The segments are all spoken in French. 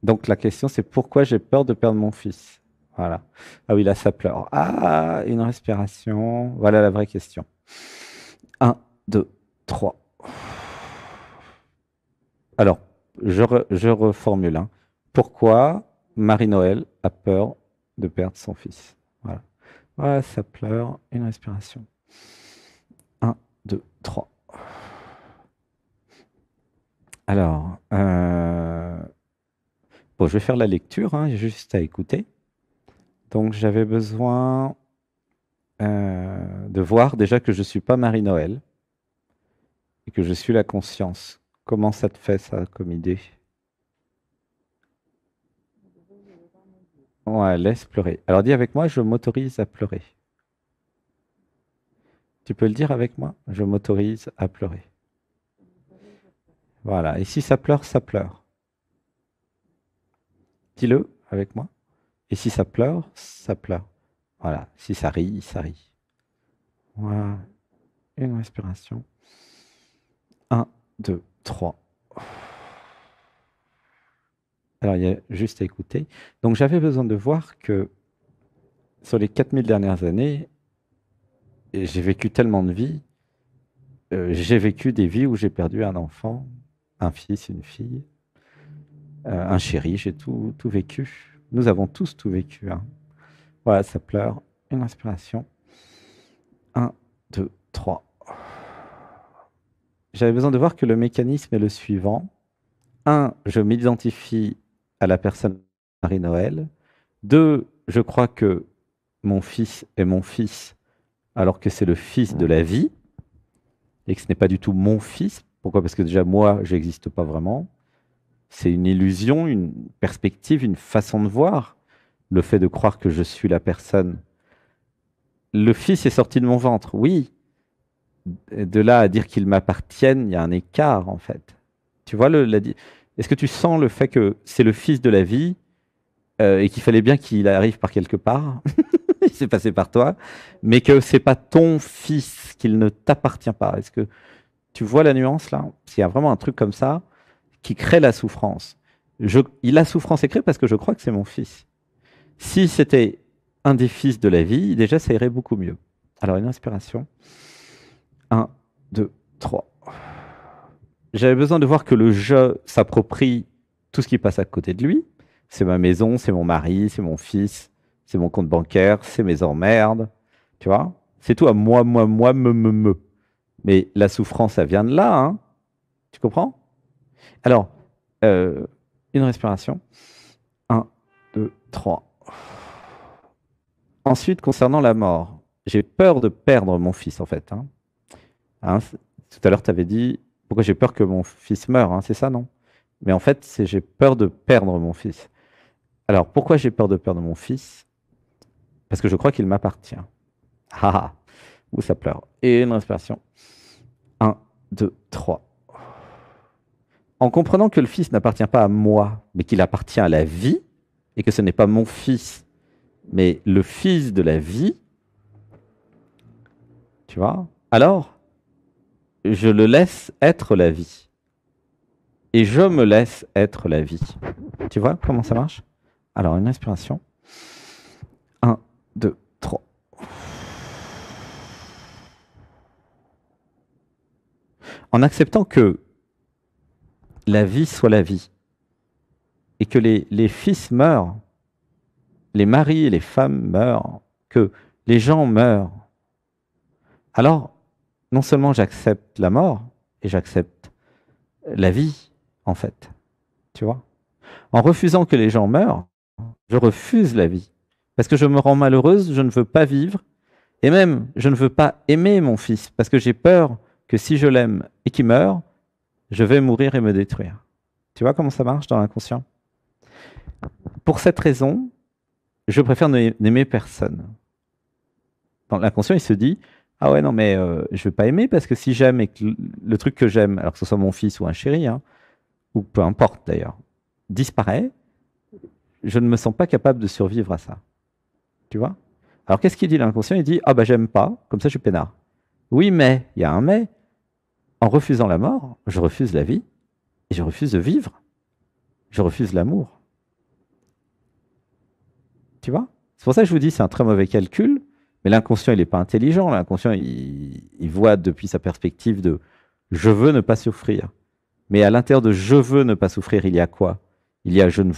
Donc la question, c'est pourquoi j'ai peur de perdre mon fils? Voilà. Ah oui, là, ça pleure. Ah, une respiration. Voilà la vraie question. Un, deux, trois. Alors, je reformule, hein. Pourquoi Marie-Noël a peur de perdre son fils? Voilà. Voilà, ça pleure. Une respiration. Un, deux, trois. Alors, bon, je vais faire la lecture, hein, juste à écouter. Donc, j'avais besoin de voir déjà que je ne suis pas Marie-Noël et que je suis la conscience. Comment ça te fait, ça, comme idée? Ouais, laisse pleurer. Alors, dis avec moi, je m'autorise à pleurer. Tu peux le dire avec moi? Je m'autorise à pleurer. Voilà. Et si ça pleure, ça pleure. Dis-le avec moi. Et si ça pleure, ça pleure. Voilà. Si ça rit, ça rit. Voilà. Une respiration. Un, deux, trois. Alors, il y a juste à écouter. Donc, j'avais besoin de voir que sur les 4000 dernières années, j'ai vécu tellement de vies. J'ai vécu des vies où j'ai perdu un enfant, un fils, une fille, un chéri. J'ai tout vécu. Nous avons tous tout vécu, hein. Voilà, ça pleure. Une inspiration. Un, deux, trois. J'avais besoin de voir que le mécanisme est le suivant. Un, je m'identifie à la personne Marie-Noël. Deux, je crois que mon fils est mon fils, alors que c'est le fils de la vie, et que ce n'est pas du tout mon fils. Pourquoi? Parce que déjà, moi, je n'existe pas vraiment. C'est une illusion, une perspective, une façon de voir. Le fait de croire que je suis la personne. Le fils est sorti de mon ventre, oui. De là à dire qu'il m'appartienne, il y a un écart, en fait. Tu vois, est-ce que tu sens le fait que c'est le fils de la vie et qu'il fallait bien qu'il arrive par quelque part? Il s'est passé par toi, mais que c'est pas ton fils, qu'il ne t'appartient pas. Est-ce que tu vois la nuance là? Parce qu'il y a vraiment un truc comme ça qui crée la souffrance. La souffrance est créée parce que je crois que c'est mon fils. Si c'était un des fils de la vie, déjà ça irait beaucoup mieux. Alors une inspiration. Un, deux, trois. J'avais besoin de voir que le je s'approprie tout ce qui passe à côté de lui. C'est ma maison, c'est mon mari, c'est mon fils, c'est mon compte bancaire, c'est mes emmerdes. Tu vois? C'est tout à moi, me. Mais la souffrance, ça vient de là, hein. Tu comprends? Alors, euh, une respiration. Un, deux, trois. Ensuite, concernant la mort, j'ai peur de perdre mon fils, en fait, hein. Hein, tout à l'heure, tu avais dit, pourquoi j'ai peur que mon fils meure, hein, c'est ça, non? Mais en fait, c'est j'ai peur de perdre mon fils. Alors, pourquoi j'ai peur de perdre mon fils? Parce que je crois qu'il m'appartient. Ah ah, où ça pleure. Et une respiration. Un, deux, trois. En comprenant que le fils n'appartient pas à moi, mais qu'il appartient à la vie, et que ce n'est pas mon fils, mais le fils de la vie, tu vois, alors je le laisse être la vie. Et je me laisse être la vie. Tu vois comment ça marche? Alors, une inspiration. Un, deux, trois. En acceptant que la vie soit la vie, et que les fils meurent, les maris et les femmes meurent, que les gens meurent, alors non seulement j'accepte la mort, et j'accepte la vie, en fait. Tu vois? En refusant que les gens meurent, je refuse la vie. Parce que je me rends malheureuse, je ne veux pas vivre, et même je ne veux pas aimer mon fils, parce que j'ai peur que si je l'aime et qu'il meurt, je vais mourir et me détruire. Tu vois comment ça marche dans l'inconscient? Pour cette raison, je préfère n'aimer personne. Dans l'inconscient, il se dit, ah ouais, non, mais je ne vais pas aimer parce que si j'aime et que le truc que j'aime, alors que ce soit mon fils ou un chéri, hein, ou peu importe d'ailleurs, disparaît, je ne me sens pas capable de survivre à ça. Tu vois? Alors qu'est-ce qu'il dit l'inconscient? Il dit, ah bah j'aime pas, comme ça je suis peinard. Oui, mais, il y a un mais. En refusant la mort, je refuse la vie et je refuse de vivre. Je refuse l'amour. Tu vois? C'est pour ça que je vous dis, c'est un très mauvais calcul, mais l'inconscient, il n'est pas intelligent. L'inconscient, il voit depuis sa perspective de je veux ne pas souffrir. Mais à l'intérieur de je veux ne pas souffrir, il y a quoi? Il y a je ne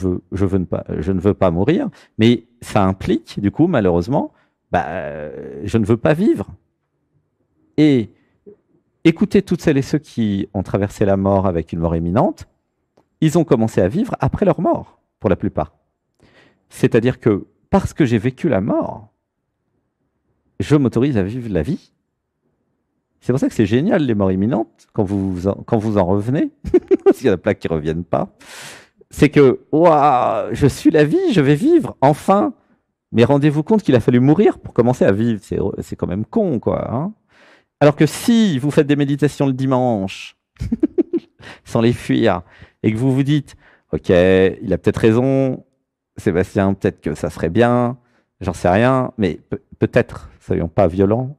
veux pas mourir, mais ça implique, du coup, malheureusement, je ne veux pas vivre. Et écoutez toutes celles et ceux qui ont traversé la mort avec une mort imminente, ils ont commencé à vivre après leur mort, pour la plupart. C'est-à-dire que parce que j'ai vécu la mort, je m'autorise à vivre la vie. C'est pour ça que c'est génial, les morts imminentes, quand vous en revenez, parce qu'il y a des plaques qui ne reviennent pas. C'est que, waouh, je suis la vie, je vais vivre, enfin. Mais rendez-vous compte qu'il a fallu mourir pour commencer à vivre. C'est quand même con, quoi. Hein. Alors que si vous faites des méditations le dimanche, sans les fuir, et que vous vous dites, ok, il a peut-être raison, Sébastien, peut-être que ça serait bien, j'en sais rien, mais peut-être, soyons pas violents,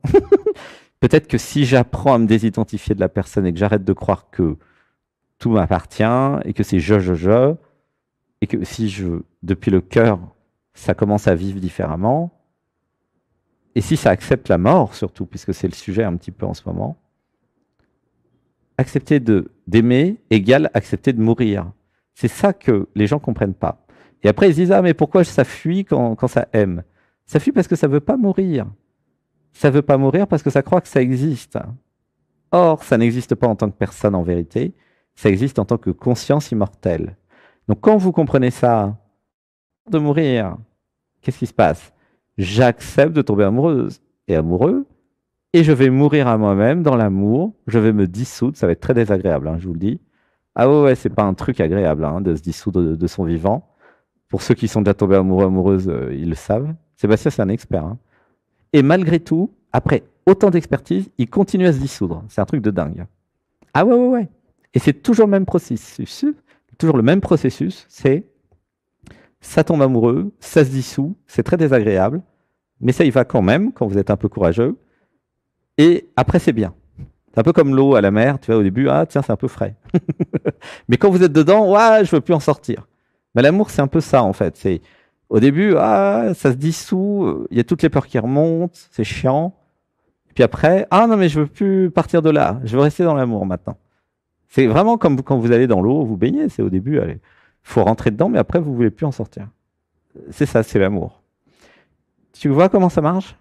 peut-être que si j'apprends à me désidentifier de la personne et que j'arrête de croire que tout m'appartient et que c'est je, et que si depuis le cœur, ça commence à vivre différemment, et si ça accepte la mort surtout, puisque c'est le sujet un petit peu en ce moment, accepter d'aimer égale accepter de mourir. C'est ça que les gens comprennent pas. Et après, ils se disent, ah, mais pourquoi ça fuit quand ça aime? Ça fuit parce que ça veut pas mourir. Ça veut pas mourir parce que ça croit que ça existe. Or, ça n'existe pas en tant que personne en vérité, ça existe en tant que conscience immortelle. Donc quand vous comprenez ça, de mourir, qu'est-ce qui se passe? J'accepte de tomber amoureuse et amoureux, et je vais mourir à moi-même dans l'amour, je vais me dissoudre, ça va être très désagréable, hein, je vous le dis. Ah ouais, c'est pas un truc agréable hein, de se dissoudre de son vivant. Pour ceux qui sont déjà tombés amoureux, amoureuses, ils le savent. Sébastien, c'est un expert. Hein. Et malgré tout, après autant d'expertise, il continue à se dissoudre. C'est un truc de dingue. Ah ouais. Et c'est toujours le même processus. Toujours le même processus, c'est ça tombe amoureux, ça se dissout, c'est très désagréable, mais ça y va quand même, quand vous êtes un peu courageux. Et après, c'est bien. C'est un peu comme l'eau à la mer, tu vois, au début, ah tiens, c'est un peu frais. Mais quand vous êtes dedans, ouais, je veux plus en sortir. Mais l'amour, c'est un peu ça, en fait. C'est au début, ah, ça se dissout, il y a toutes les peurs qui remontent, c'est chiant. Et puis après, ah non, mais je veux plus partir de là, je veux rester dans l'amour maintenant. C'est vraiment comme quand vous allez dans l'eau, vous baignez, c'est au début, allez, faut rentrer dedans, mais après, vous voulez plus en sortir. C'est ça, c'est l'amour. Tu vois comment ça marche?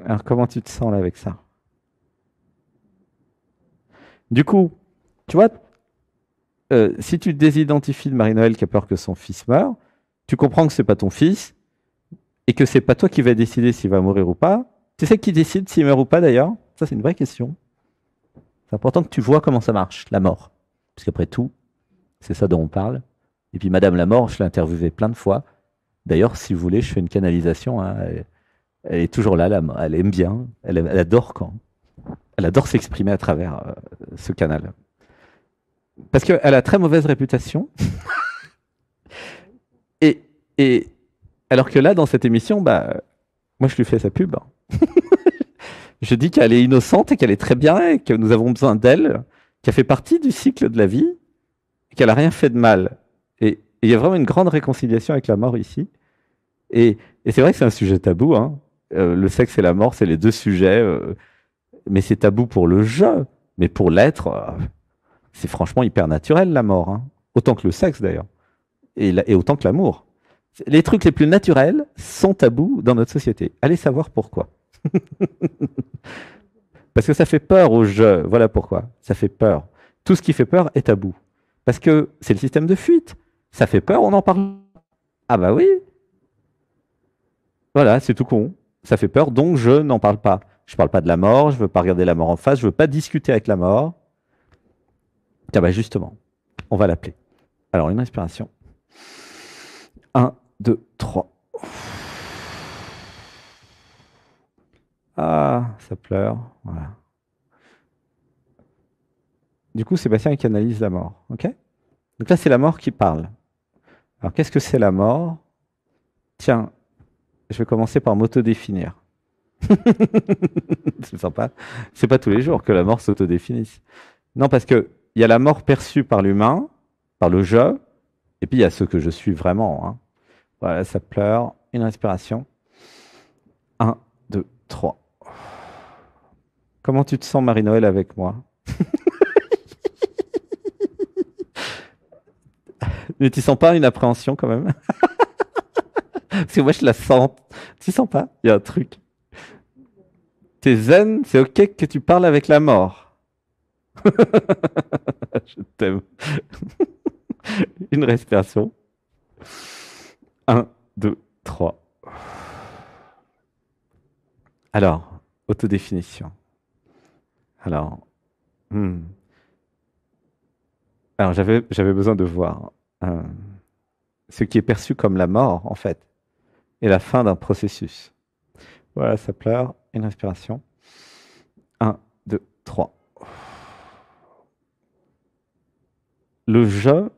Alors, comment tu te sens là avec ça? Du coup, tu vois, si tu te désidentifies de Marie-Noël qui a peur que son fils meure, tu comprends que c'est pas ton fils et que c'est pas toi qui vas décider s'il va mourir ou pas. Tu sais qui décide s'il meurt ou pas d'ailleurs? Ça, c'est une vraie question. C'est important que tu vois comment ça marche, la mort. Parce qu'après tout, c'est ça dont on parle. Et puis Madame la mort, je l'ai interviewée plein de fois. D'ailleurs, si vous voulez, je fais une canalisation. Hein, elle est toujours là, elle aime bien, elle adore elle adore s'exprimer à travers ce canal. Parce qu'elle a très mauvaise réputation. et alors que là, dans cette émission, moi, je lui fais sa pub. Je dis qu'elle est innocente et qu'elle est très bien et que nous avons besoin d'elle, qu'elle fait partie du cycle de la vie et qu'elle n'a rien fait de mal. Et il y a vraiment une grande réconciliation avec la mort ici. Et c'est vrai que c'est un sujet tabou. Hein. Le sexe et la mort, c'est les deux sujets. Mais c'est tabou pour le jeu. Mais pour l'être, c'est franchement hyper naturel, la mort. Hein. Autant que le sexe, d'ailleurs. Et autant que l'amour. Les trucs les plus naturels sont tabous dans notre société. Allez savoir pourquoi. Parce que ça fait peur au jeu. Voilà pourquoi. Ça fait peur. Tout ce qui fait peur est tabou. Parce que c'est le système de fuite. Ça fait peur, on en parle. Ah bah oui. Voilà, c'est tout con. Ça fait peur, donc je n'en parle pas. Je ne parle pas de la mort, je ne veux pas regarder la mort en face, je ne veux pas discuter avec la mort. Tiens, bah justement, on va l'appeler. Alors, une inspiration. 1, 2, 3. Ah, ça pleure. Voilà. Du coup, Sébastien qui analyse la mort. Ok? Donc là, c'est la mort qui parle. Alors, qu'est-ce que c'est la mort? Tiens, je vais commencer par m'autodéfinir. C'est sympa. C'est pas tous les jours que la mort s'autodéfinisse. Non, parce qu'il y a la mort perçue par l'humain, par le je, et puis il y a ce que je suis vraiment. Hein. Voilà, ça pleure. Une respiration. Un, deux, trois. Comment tu te sens, Marie-Noël, avec moi? Mais tu sens pas une appréhension quand même? Parce que moi, je la sens. Tu sens pas? Il y a un truc. T'es zen, c'est ok que tu parles avec la mort. Je t'aime. Une respiration. Un, deux, trois. Alors, autodéfinition. Alors, hmm. Alors j'avais besoin de voir euh, ce qui est perçu comme la mort, en fait, et la fin d'un processus. Voilà, ça pleure. Une respiration. Un, deux, trois. Le je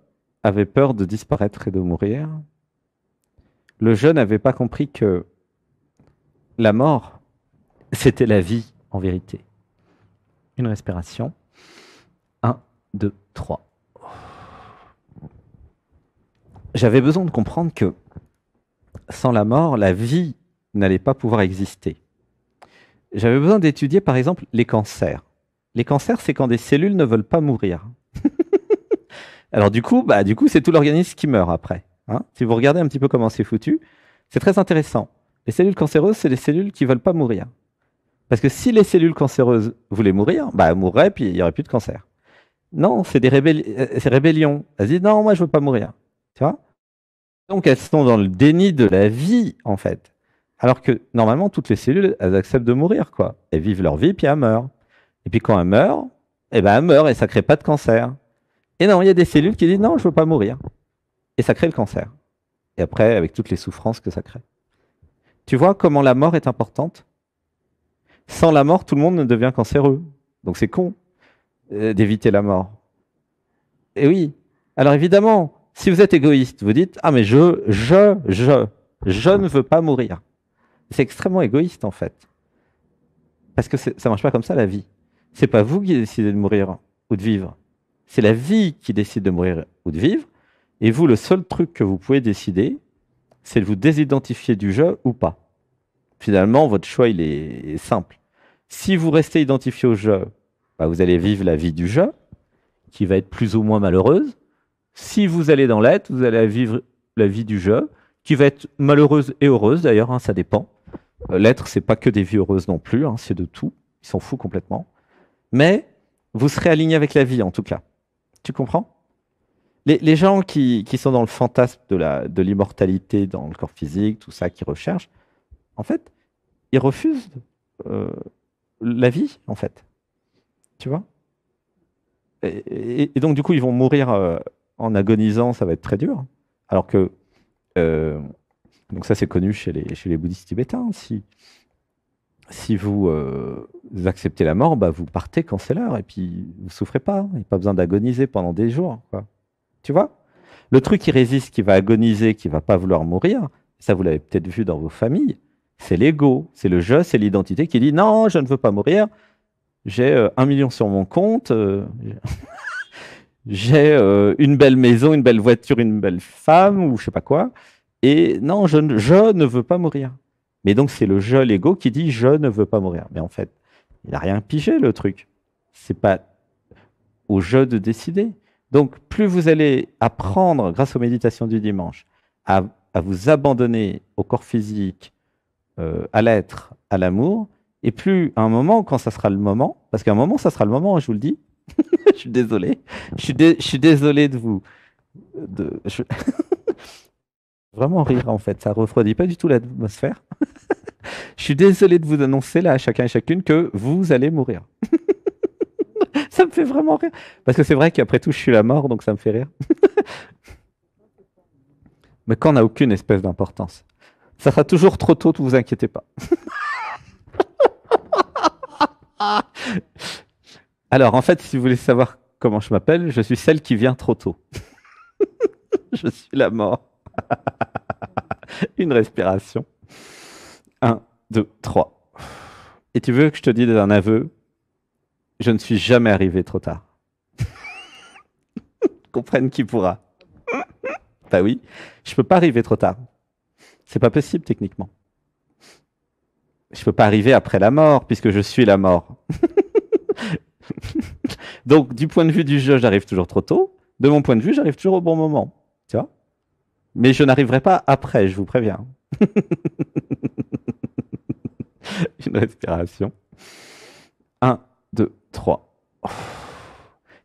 avait peur de disparaître et de mourir. Le je n'avait pas compris que la mort, c'était la vie en vérité. Une respiration. Un, deux, trois. J'avais besoin de comprendre que sans la mort, la vie n'allait pas pouvoir exister. J'avais besoin d'étudier par exemple les cancers. Les cancers, c'est quand des cellules ne veulent pas mourir. Alors du coup, c'est tout l'organisme qui meurt après. Hein. Si vous regardez un petit peu comment c'est foutu, c'est très intéressant. Les cellules cancéreuses, c'est les cellules qui veulent pas mourir. Parce que si les cellules cancéreuses voulaient mourir, bah elles mourraient puis il y aurait plus de cancer. Non, c'est des rébellions. Elles disent non, moi je veux pas mourir. Tu vois? Donc elles sont dans le déni de la vie en fait. Alors que normalement toutes les cellules, elles acceptent de mourir quoi. Elles vivent leur vie puis elles meurent. Et puis quand elles meurent, eh ben elles meurent et ça crée pas de cancer. Et non, il y a des cellules qui disent non, je veux pas mourir. Et ça crée le cancer. Et après, avec toutes les souffrances que ça crée. Tu vois comment la mort est importante? Sans la mort, tout le monde ne devient cancéreux. Donc c'est con d'éviter la mort. Et oui. Alors évidemment, si vous êtes égoïste, vous dites ah mais je ne veux pas mourir. C'est extrêmement égoïste en fait, parce que ça marche pas comme ça la vie. C'est pas vous qui décidez de mourir ou de vivre. C'est la vie qui décide de mourir ou de vivre. Et vous, le seul truc que vous pouvez décider, c'est de vous désidentifier du je ou pas. Finalement, votre choix il est simple. Si vous restez identifié au je, bah, vous allez vivre la vie du je, qui va être plus ou moins malheureuse. Si vous allez dans l'être, vous allez vivre la vie du je, qui va être malheureuse et heureuse d'ailleurs, hein, ça dépend. L'être, c'est pas que des vies heureuses non plus, hein, c'est de tout. Ils s'en foutent complètement. Mais vous serez aligné avec la vie en tout cas. Tu comprends? Les gens qui sont dans le fantasme de l'immortalité dans le corps physique, tout ça, qui recherchent, en fait, ils refusent euh, la vie, en fait. Tu vois? Et donc, du coup, ils vont mourir en agonisant, ça va être très dur. Alors que, euh, donc ça c'est connu chez les bouddhistes tibétains, si vous, vous acceptez la mort, bah, vous partez quand c'est l'heure et puis vous souffrez pas. Il n'y a pas besoin d'agoniser pendant des jours, quoi. Tu vois? Le truc qui résiste, qui va agoniser, qui va pas vouloir mourir, ça vous l'avez peut-être vu dans vos familles, c'est l'ego, c'est le je, c'est l'identité qui dit non, je ne veux pas mourir, j'ai 1 million sur mon compte, j'ai une belle maison, une belle voiture, une belle femme, ou je sais pas quoi, et non, je ne veux pas mourir. Mais donc c'est le je, l'ego, qui dit je ne veux pas mourir. Mais en fait, il n'a rien pigé le truc. C'est pas au je de décider. Donc plus vous allez apprendre, grâce aux méditations du dimanche, à vous abandonner au corps physique, à l'être, à l'amour, et plus à un moment, quand ça sera le moment, parce qu'à un moment, ça sera le moment, hein, je vous le dis, je suis désolé, je suis désolé de vous... Vraiment rire en fait, ça refroidit pas du tout l'atmosphère. Je suis désolé de vous annoncer là à chacun et chacune que vous allez mourir. Ça me fait vraiment rire. Parce que c'est vrai qu'après tout, je suis la mort, donc ça me fait rire. Mais quand on n'a aucune espèce d'importance. Ça sera toujours trop tôt, ne vous inquiétez pas. Alors en fait, si vous voulez savoir comment je m'appelle, je suis celle qui vient trop tôt. Je suis la mort. Une respiration. Un, deux, trois. Et tu veux que je te dise un aveu? Je ne suis jamais arrivé trop tard. Comprenne qui pourra. Bah oui, je peux pas arriver trop tard. C'est pas possible techniquement. Je peux pas arriver après la mort puisque je suis la mort. Donc, du point de vue du jeu, j'arrive toujours trop tôt. De mon point de vue, j'arrive toujours au bon moment. Tu vois? Mais je n'arriverai pas après, je vous préviens. Une respiration. 1, 2, 3.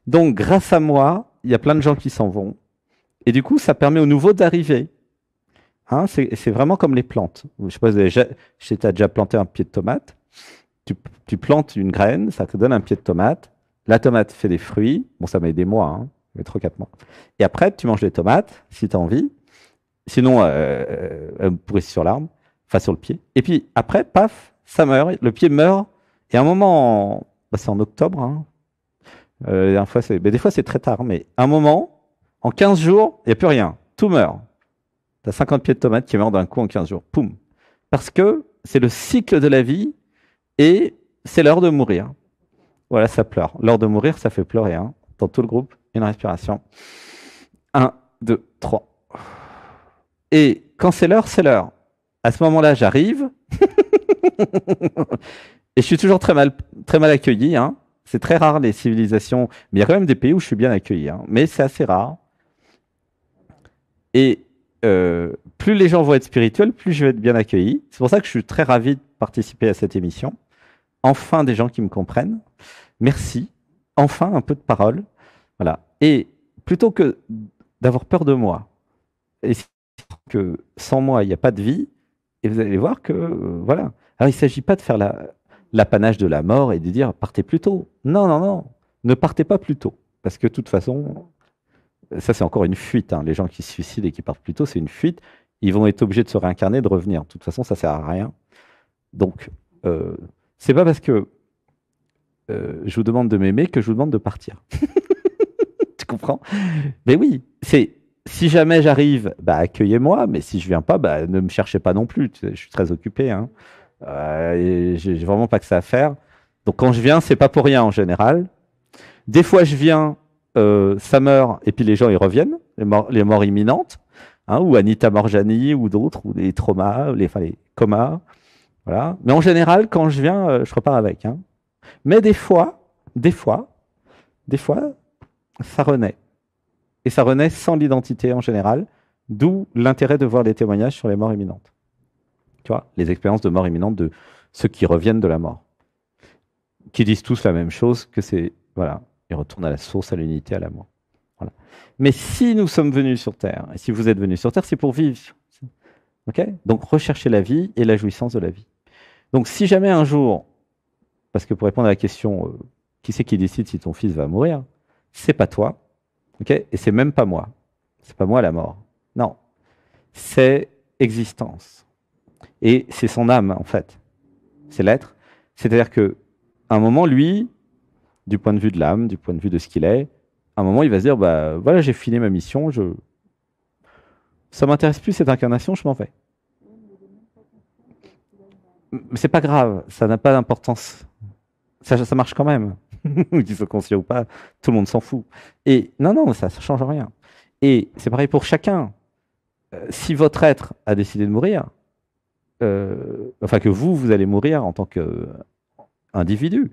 Donc, grâce à moi, il y a plein de gens qui s'en vont. Et du coup, ça permet aux nouveaux d'arriver. Hein, c'est vraiment comme les plantes. Je sais pas, si tu as déjà planté un pied de tomate. Tu plantes une graine, ça te donne un pied de tomate. La tomate fait des fruits. Bon, ça met des mois, hein, mais 3-4 mois. Et après, tu manges les tomates, si tu as envie. Sinon, elles pourrissent sur l'arbre, enfin sur le pied. Et puis après, paf, ça meurt. Le pied meurt. Et à un moment, bah, c'est en octobre. Hein. Mais des fois, c'est très tard. Mais à un moment, en 15 jours, il n'y a plus rien. Tout meurt. Tu as 50 pieds de tomates qui meurent d'un coup en 15 jours. Poum. Parce que c'est le cycle de la vie et c'est l'heure de mourir. Voilà, ça pleure. L'heure de mourir, ça fait pleurer. Hein. Dans tout le groupe, une respiration. 1, 2, 3. Et quand c'est l'heure, c'est l'heure. À ce moment-là, j'arrive. Et je suis toujours très mal accueilli. Hein. C'est très rare les civilisations. Mais il y a quand même des pays où je suis bien accueilli. Hein. Mais c'est assez rare. Et plus les gens vont être spirituels, plus je vais être bien accueilli. C'est pour ça que je suis très ravi de participer à cette émission. Enfin, des gens qui me comprennent. Merci. Enfin, un peu de parole. Voilà. Et plutôt que d'avoir peur de moi, et que sans moi, il n'y a pas de vie, et vous allez voir que, voilà. Alors, il ne s'agit pas de faire l'apanage de la mort et de dire partez plus tôt. Non, non, non. Ne partez pas plus tôt. Parce que de toute façon, ça, c'est encore une fuite. Hein. Les gens qui se suicident et qui partent plus tôt, c'est une fuite. Ils vont être obligés de se réincarner, de revenir. De toute façon, ça ne sert à rien. Donc, c'est pas parce que je vous demande de m'aimer que je vous demande de partir. Tu comprends? Mais oui, c'est si jamais j'arrive, bah, accueillez-moi, mais si je viens pas, bah, ne me cherchez pas non plus. Je suis très occupé. Hein. J'ai vraiment pas que ça à faire. Donc quand je viens, c'est pas pour rien en général. Des fois, je viens, ça meurt, et puis les gens ils reviennent, les morts imminentes, hein, ou Anita Morjani ou d'autres, ou les traumas, les comas. Voilà. Mais en général, quand je viens, je repars avec. Hein. Mais des fois, ça renaît. Et ça renaît sans l'identité en général, d'où l'intérêt de voir les témoignages sur les morts imminentes. Tu vois, les expériences de mort imminente de ceux qui reviennent de la mort. Qui disent tous la même chose, que c'est, voilà, ils retournent à la source, à l'unité, à l'amour. Voilà. Mais si nous sommes venus sur Terre, et si vous êtes venus sur Terre, c'est pour vivre. Okay. Donc rechercher la vie et la jouissance de la vie. Donc si jamais un jour, parce que pour répondre à la question, qui c'est qui décide si ton fils va mourir? C'est pas toi, ok? Et c'est même pas moi. C'est pas moi la mort. Non, c'est existence. Et c'est son âme en fait. C'est l'être. C'est-à-dire que à un moment, lui, du point de vue de l'âme, du point de vue de ce qu'il est, à un moment, il va se dire, bah voilà, j'ai fini ma mission, ça m'intéresse plus cette incarnation, je m'en vais. Mais c'est pas grave, ça n'a pas d'importance. Ça marche quand même. Qu'il soit conscient ou pas, tout le monde s'en fout. Et non, ça ne change rien. Et c'est pareil pour chacun. Si votre être a décidé de mourir, enfin que vous allez mourir en tant qu'individu,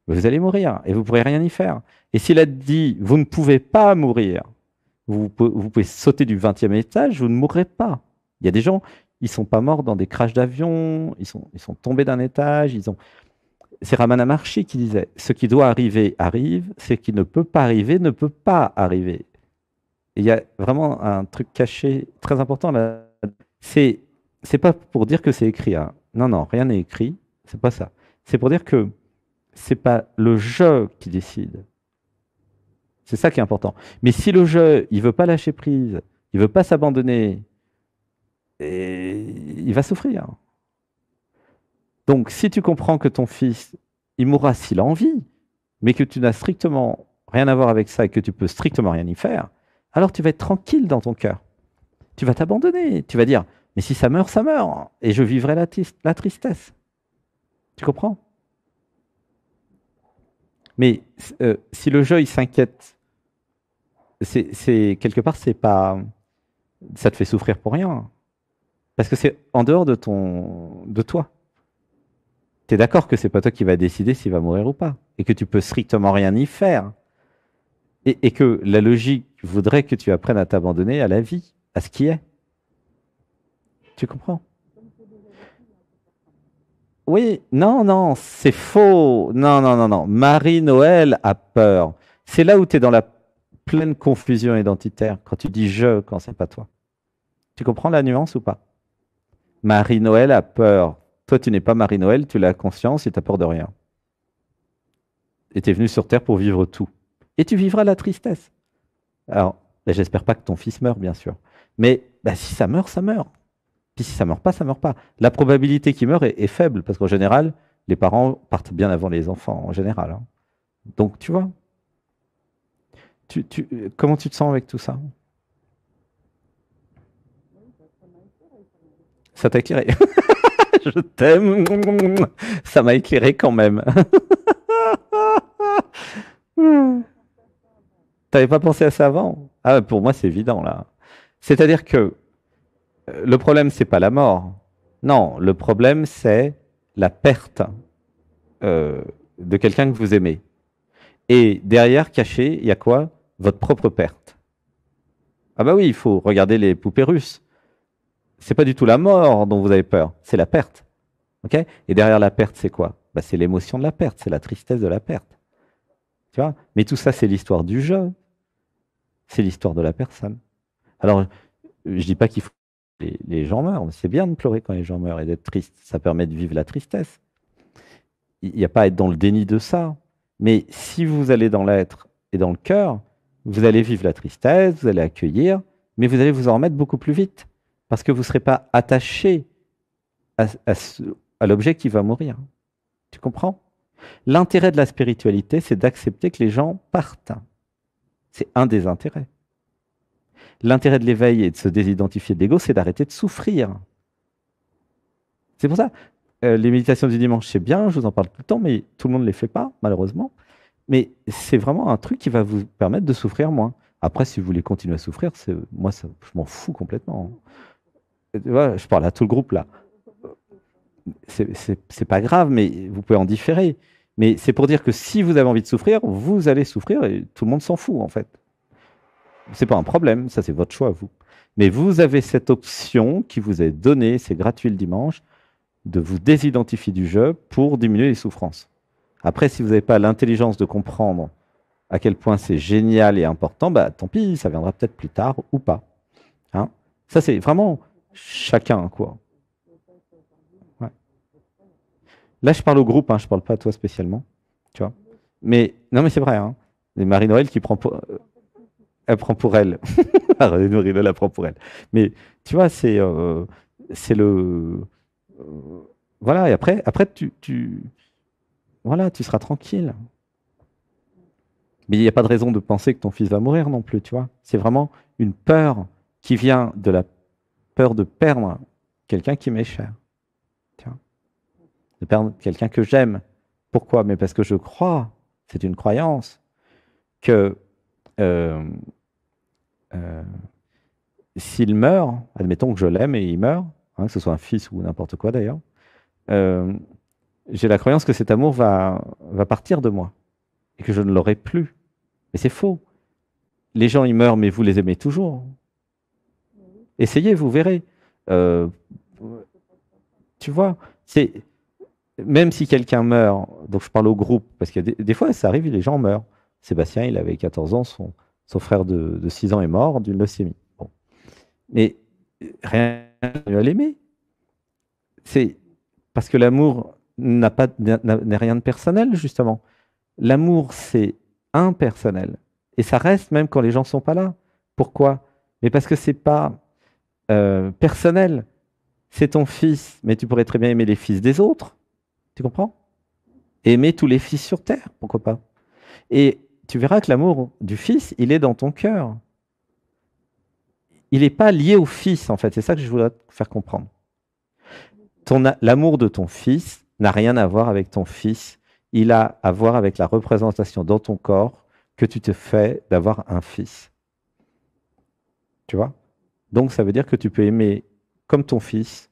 vous allez mourir et vous ne pourrez rien y faire. Et s'il a dit, vous ne pouvez pas mourir, vous pouvez sauter du 20e étage, vous ne mourrez pas. Il y a des gens, ils ne sont pas morts dans des crashs d'avion, ils sont tombés d'un étage, c'est Ramana Maharshi qui disait, ce qui doit arriver arrive, ce qui ne peut pas arriver ne peut pas arriver. Et il y a vraiment un truc caché très important là. C'est pas pour dire que c'est écrit. Hein. Non, rien n'est écrit. C'est pas ça. C'est pour dire que c'est pas le je qui décide. C'est ça qui est important. Mais si le je, il veut pas lâcher prise, il veut pas s'abandonner, il va souffrir. Donc, si tu comprends que ton fils, il mourra s'il a envie, mais que tu n'as strictement rien à voir avec ça et que tu peux strictement rien y faire, alors tu vas être tranquille dans ton cœur. Tu vas t'abandonner. Tu vas dire, mais si ça meurt, ça meurt. Et je vivrai la tristesse. Tu comprends? Mais si le jeu, il s'inquiète, c'est quelque part, c'est pas, ça te fait souffrir pour rien. Parce que c'est en dehors de toi. Tu es d'accord que c'est pas toi qui va décider s'il va mourir ou pas. Et que tu peux strictement rien y faire. Et que la logique voudrait que tu apprennes à t'abandonner à la vie, à ce qui est. Tu comprends? Oui, non, non, c'est faux. Non, non, non, non. Marie-Noël a peur. C'est là où tu es dans la pleine confusion identitaire, quand tu dis je, quand c'est pas toi. Tu comprends la nuance ou pas? Marie-Noël a peur. Toi, tu n'es pas Marie-Noël, tu l'as conscience et tu as peur de rien. Et tu es venu sur Terre pour vivre tout. Et tu vivras la tristesse. Alors, ben, j'espère pas que ton fils meure, bien sûr. Mais ben, si ça meurt, ça meurt. Puis si ça meurt pas, ça meurt pas. La probabilité qu'il meure est faible, parce qu'en général, les parents partent bien avant les enfants, en général, hein. Donc, tu vois, comment tu te sens avec tout ça? Ça t'a éclairé. Je t'aime. Ça m'a éclairé quand même. T'avais pas pensé à ça avant? Ah, pour moi, c'est évident, là. C'est-à-dire que le problème, c'est pas la mort. Non, le problème, c'est la perte de quelqu'un que vous aimez. Et derrière, caché, il y a quoi? Votre propre perte. Ah bah oui, il faut regarder les poupées russes. C'est pas du tout la mort dont vous avez peur, c'est la perte. Ok? Et derrière la perte, c'est quoi? Bah, c'est l'émotion de la perte, c'est la tristesse de la perte. Tu vois? Mais tout ça, c'est l'histoire du jeu, c'est l'histoire de la personne. Alors, je dis pas qu'il faut que les gens meurent, c'est bien de pleurer quand les gens meurent et d'être triste, ça permet de vivre la tristesse. Il n'y a pas à être dans le déni de ça. Mais si vous allez dans l'être et dans le cœur, vous allez vivre la tristesse, vous allez accueillir, mais vous allez vous en remettre beaucoup plus vite. Parce que vous ne serez pas attaché à l'objet qui va mourir. Tu comprends? L'intérêt de la spiritualité, c'est d'accepter que les gens partent. C'est un des intérêts. L'intérêt de l'éveil et de se désidentifier de l'ego, c'est d'arrêter de souffrir. C'est pour ça, les méditations du dimanche, c'est bien, je vous en parle tout le temps, mais tout le monde ne les fait pas, malheureusement. Mais c'est vraiment un truc qui va vous permettre de souffrir moins. Après, si vous voulez continuer à souffrir, moi, je m'en fous complètement. Tu vois, je parle à tout le groupe là. C'est pas grave, mais vous pouvez en différer. Mais c'est pour dire que si vous avez envie de souffrir, vous allez souffrir et tout le monde s'en fout en fait. C'est pas un problème, ça c'est votre choix vous. Mais vous avez cette option qui vous est donnée, c'est gratuit le dimanche, de vous désidentifier du jeu pour diminuer les souffrances. Après, si vous n'avez pas l'intelligence de comprendre à quel point c'est génial et important, bah tant pis, ça viendra peut-être plus tard ou pas. Hein, ça c'est vraiment chacun quoi. Ouais. Là, je parle au groupe, hein, je parle pas à toi spécialement, tu vois. Mais non, mais c'est vrai. Hein. Et Marie-Noël qui prend pour, elle prend pour elle. Marie-Noël, elle prend pour elle. Mais tu vois, c'est le voilà. Et après voilà, tu seras tranquille. Mais il n'y a pas de raison de penser que ton fils va mourir non plus, tu vois. C'est vraiment une peur qui vient de la peur de perdre quelqu'un qui m'est cher, tu vois. De perdre quelqu'un que j'aime. Pourquoi? Mais parce que je crois, c'est une croyance, que euh, euh, s'il meurt, admettons que je l'aime et il meurt, hein, que ce soit un fils ou n'importe quoi d'ailleurs, euh, j'ai la croyance que cet amour va partir de moi et que je ne l'aurai plus. Mais c'est faux. Les gens, ils meurent, mais vous les aimez toujours. Essayez, vous verrez. Euh, tu vois, c'est même si quelqu'un meurt, donc je parle au groupe, parce que des fois, ça arrive, les gens meurent. Sébastien, il avait 14 ans, son frère de 6 ans est mort d'une leucémie. Bon. Mais rien à l'aimer. C'est parce que l'amour n'est rien de personnel, justement. L'amour, c'est impersonnel. Et ça reste même quand les gens ne sont pas là. Pourquoi? Mais parce que c'est pas personnel. C'est ton fils, mais tu pourrais très bien aimer les fils des autres. Tu comprends? Aimer tous les fils sur terre, pourquoi pas? Et tu verras que l'amour du fils, il est dans ton cœur. Il n'est pas lié au fils, en fait. C'est ça que je voudrais te faire comprendre. L'amour de ton fils n'a rien à voir avec ton fils. Il a à voir avec la représentation dans ton corps que tu te fais d'avoir un fils. Tu vois? Donc ça veut dire que tu peux aimer comme ton fils,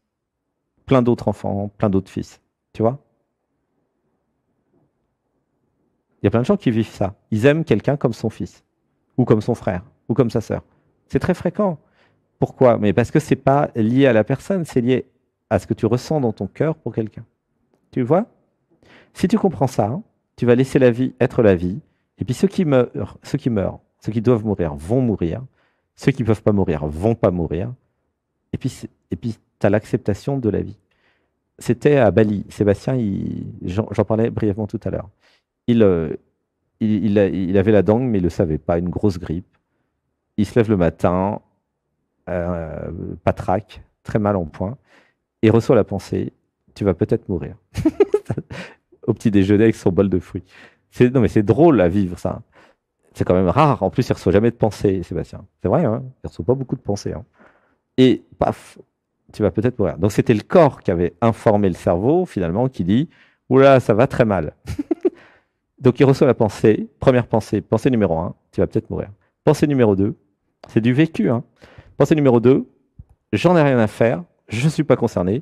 plein d'autres enfants, plein d'autres fils. Tu vois? Il y a plein de gens qui vivent ça. Ils aiment quelqu'un comme son fils, ou comme son frère, ou comme sa sœur. C'est très fréquent. Pourquoi? Mais parce que c'est pas lié à la personne, c'est lié à ce que tu ressens dans ton cœur pour quelqu'un. Tu vois? Si tu comprends ça, hein, tu vas laisser la vie être la vie. Et puis ceux qui doivent mourir vont mourir. Ceux qui ne peuvent pas mourir vont pas mourir. Et puis tu as l'acceptation de la vie. C'était à Bali. Sébastien, j'en parlais brièvement tout à l'heure. Il, il avait la dengue, mais il ne le savait pas, une grosse grippe. Il se lève le matin, patraque, très mal en point, et reçoit la pensée, tu vas peut-être mourir. Au petit déjeuner avec son bol de fruits. Non mais c'est drôle à vivre ça. C'est quand même rare. En plus, il ne reçoit jamais de pensée, Sébastien. C'est vrai, hein, il ne reçoit pas beaucoup de pensées. Hein. Et paf, tu vas peut-être mourir. Donc c'était le corps qui avait informé le cerveau, finalement, qui dit, oula, ça va très mal. Donc il reçoit la pensée, première pensée, pensée numéro 1, tu vas peut-être mourir. Pensée numéro 2, c'est du vécu. Hein. Pensée numéro 2, j'en ai rien à faire, je ne suis pas concerné,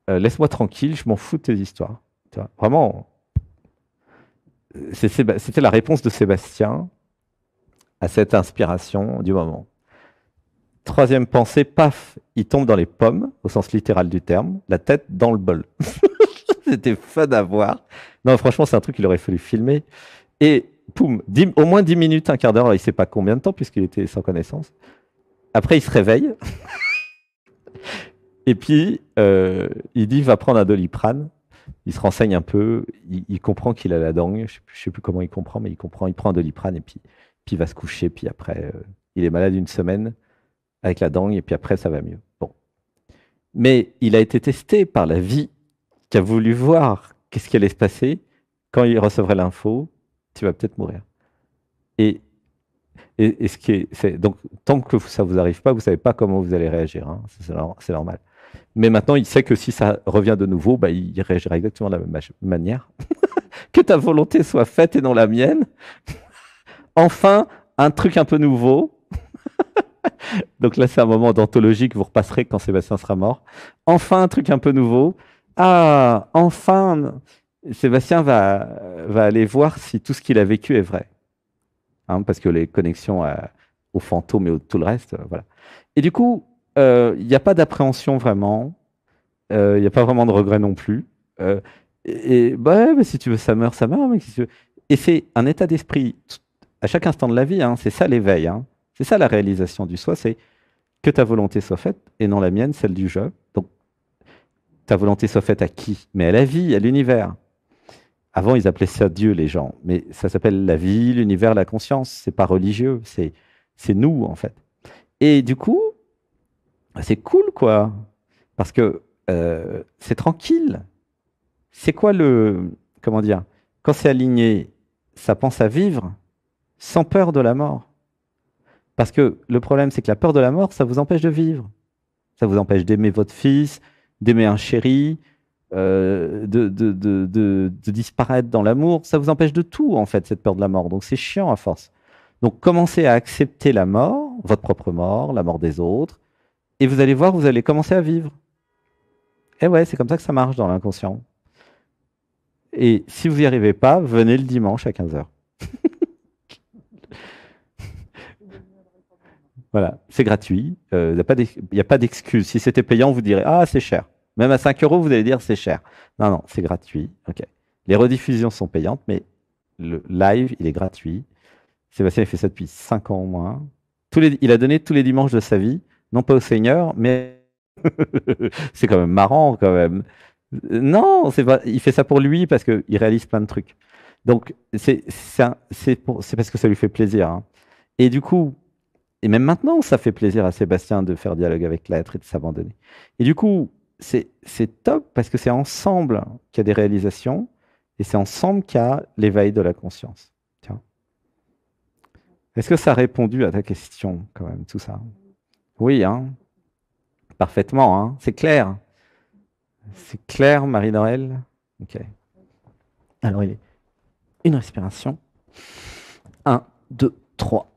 laisse-moi tranquille, je m'en fous de tes histoires. Tu vois, vraiment, c'était la réponse de Sébastien à cette inspiration du moment. Troisième pensée, paf, il tombe dans les pommes, au sens littéral du terme, la tête dans le bol. C'était fun à voir. Non, franchement, c'est un truc qu'il aurait fallu filmer. Et poum, au moins 10 minutes, un quart d'heure, il ne sait pas combien de temps, puisqu'il était sans connaissance. Après, il se réveille. Et puis, il dit, va prendre un Doliprane. Il se renseigne un peu. Il comprend qu'il a la dengue. Je ne sais plus comment il comprend, mais il comprend. Il prend un Doliprane et puis il va se coucher. Puis après, il est malade une semaine avec la dengue. Et puis après, ça va mieux. Bon. Mais il a été testé par la vie qui a voulu voir qu'est-ce qui allait se passer quand il recevrait l'info, tu vas peut-être mourir. Et, et ce qui donc, tant que ça ne vous arrive pas, vous ne savez pas comment vous allez réagir. Hein, c'est normal. Mais maintenant, il sait que si ça revient de nouveau, bah, il réagira exactement de la même manière. Que ta volonté soit faite et non la mienne. Enfin, un truc un peu nouveau. Donc là, c'est un moment d'anthologie que vous repasserez quand Sébastien sera mort. Enfin, un truc un peu nouveau. Ah, enfin, Sébastien va aller voir si tout ce qu'il a vécu est vrai. Hein, parce que les connexions aux fantômes et tout le reste, voilà. Et du coup, il n'y a pas d'appréhension vraiment. Il n'y a pas vraiment de regret non plus. Euh, bah, ouais, mais si tu veux, ça meurt, ça meurt. Mais si tu veux. Et c'est un état d'esprit à chaque instant de la vie. Hein, c'est ça l'éveil. Hein, c'est ça la réalisation du soi. C'est que ta volonté soit faite et non la mienne, celle du jeu. Donc, ta volonté soit faite à qui? Mais à la vie, à l'univers. Avant, ils appelaient ça Dieu, les gens. Mais ça s'appelle la vie, l'univers, la conscience. C'est pas religieux. C'est nous, en fait. Et du coup, c'est cool, quoi. Parce que c'est tranquille. C'est quoi comment dire? Quand c'est aligné, ça pense à vivre sans peur de la mort. Parce que le problème, c'est que la peur de la mort, ça vous empêche de vivre. Ça vous empêche d'aimer votre fils, d'aimer un chéri, de disparaître dans l'amour. Ça vous empêche de tout, en fait, cette peur de la mort. Donc c'est chiant à force. Donc commencez à accepter la mort, votre propre mort, la mort des autres, et vous allez voir, vous allez commencer à vivre. Et ouais, c'est comme ça que ça marche dans l'inconscient. Et si vous n'y arrivez pas, venez le dimanche à 15 heures. Voilà, c'est gratuit. Il n'y a pas d'excuse. Si c'était payant, vous direz, ah, c'est cher. Même à 5 euros, vous allez dire, c'est cher. Non, non, c'est gratuit. Ok. Les rediffusions sont payantes, mais le live, il est gratuit. Sébastien, il fait ça depuis 5 ans au moins. Il a donné tous les dimanches de sa vie, non pas au Seigneur, mais c'est quand même marrant quand même. Non, il fait ça pour lui parce qu'il réalise plein de trucs. Donc, c'est parce que ça lui fait plaisir. Hein. Et du coup, et même maintenant, ça fait plaisir à Sébastien de faire dialogue avec l'être et de s'abandonner. Et du coup, c'est top parce que c'est ensemble qu'il y a des réalisations et c'est ensemble qu'il y a l'éveil de la conscience. Tiens. Est-ce que ça a répondu à ta question quand même, tout ça? Oui, hein, parfaitement, hein, c'est clair. C'est clair, Marie-Noël? Ok. Alors, il est une respiration. Un, 2, 3.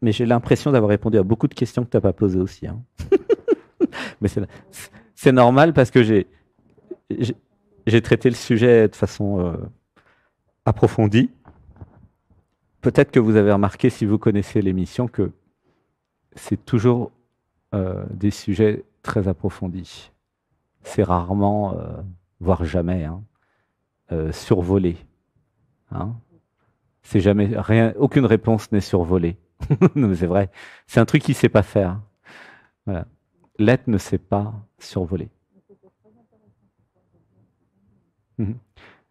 Mais j'ai l'impression d'avoir répondu à beaucoup de questions que tu n'as pas posées aussi, hein. Mais c'est normal parce que j'ai j'ai traité le sujet de façon approfondie. Peut-être que vous avez remarqué, si vous connaissez l'émission, que c'est toujours des sujets très approfondis. C'est rarement, voire jamais, hein, survolé, hein. C'est jamais rien, aucune réponse n'est survolée. Non, mais c'est vrai. C'est un truc qu'il ne sait pas faire. Voilà. L'être ne sait pas survoler. Mhm.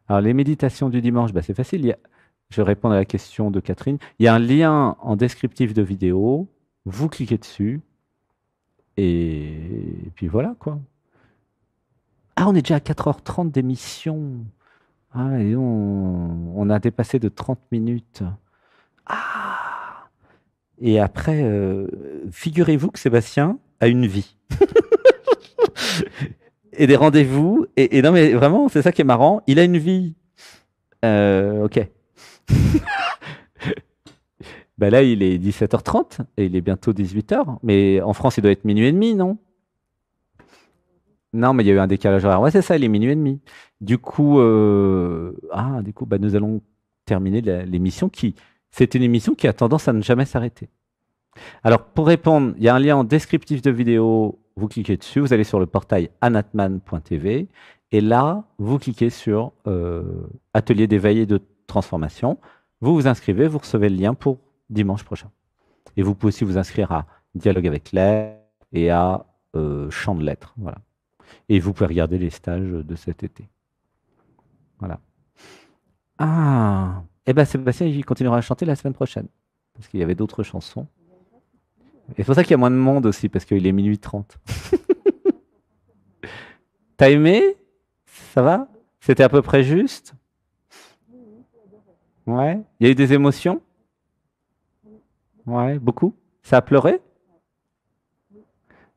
Alors, les méditations du dimanche, bah, c'est facile. Je réponds à la question de Catherine. Il y a un lien en descriptif de vidéo. Vous cliquez dessus. Et puis voilà, quoi. Ah, on est déjà à 4h30 d'émission. Ah, et on a dépassé de 30 minutes. Ah! Et après, figurez-vous que Sébastien a une vie. Et des rendez-vous. Et non, mais vraiment, c'est ça qui est marrant. Il a une vie. Ok. Ben là, il est 17h30 et il est bientôt 18h. Mais en France, il doit être minuit et demi, non? Non, mais il y a eu un décalage horaire. Ouais, c'est ça, il est minuit et demi. Du coup, bah, nous allons terminer l'émission qui. C'est une émission qui a tendance à ne jamais s'arrêter. Alors, pour répondre, il y a un lien en descriptif de vidéo. Vous cliquez dessus, vous allez sur le portail anatman.tv et là, vous cliquez sur Atelier d'éveil et de transformation. Vous vous inscrivez, vous recevez le lien pour dimanche prochain. Et vous pouvez aussi vous inscrire à Dialogue avec l'air et à Chant de lettres. Voilà. Et vous pouvez regarder les stages de cet été. Voilà. Ah, eh bien Sébastien, il continuera à chanter la semaine prochaine. Parce qu'il y avait d'autres chansons. Et c'est pour ça qu'il y a moins de monde aussi, parce qu'il est minuit 30. T'as aimé? Ça va? C'était à peu près juste? Ouais. Il y a eu des émotions? Ouais, beaucoup. Ça a pleuré?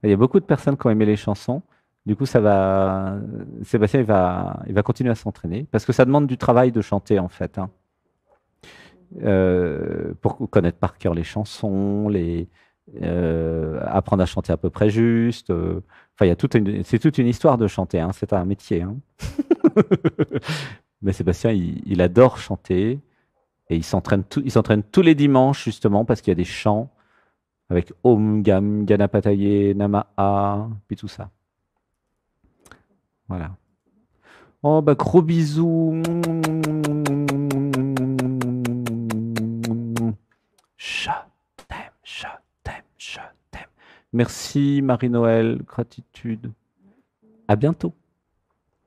Il y a beaucoup de personnes qui ont aimé les chansons. Du coup, ça va. Sébastien, il va continuer à s'entraîner parce que ça demande du travail de chanter en fait, hein. Pour connaître par cœur les chansons, apprendre à chanter à peu près juste. Enfin, il y a c'est toute une histoire de chanter, hein. C'est un métier, hein. Mais Sébastien, il adore chanter et il s'entraîne tous les dimanches justement parce qu'il y a des chants avec Om Gam Ganapataye Namaha, puis tout ça. Voilà. Oh, bah, gros bisous. Je t'aime, je t'aime, je t'aime. Merci Marie-Noël, gratitude. À bientôt.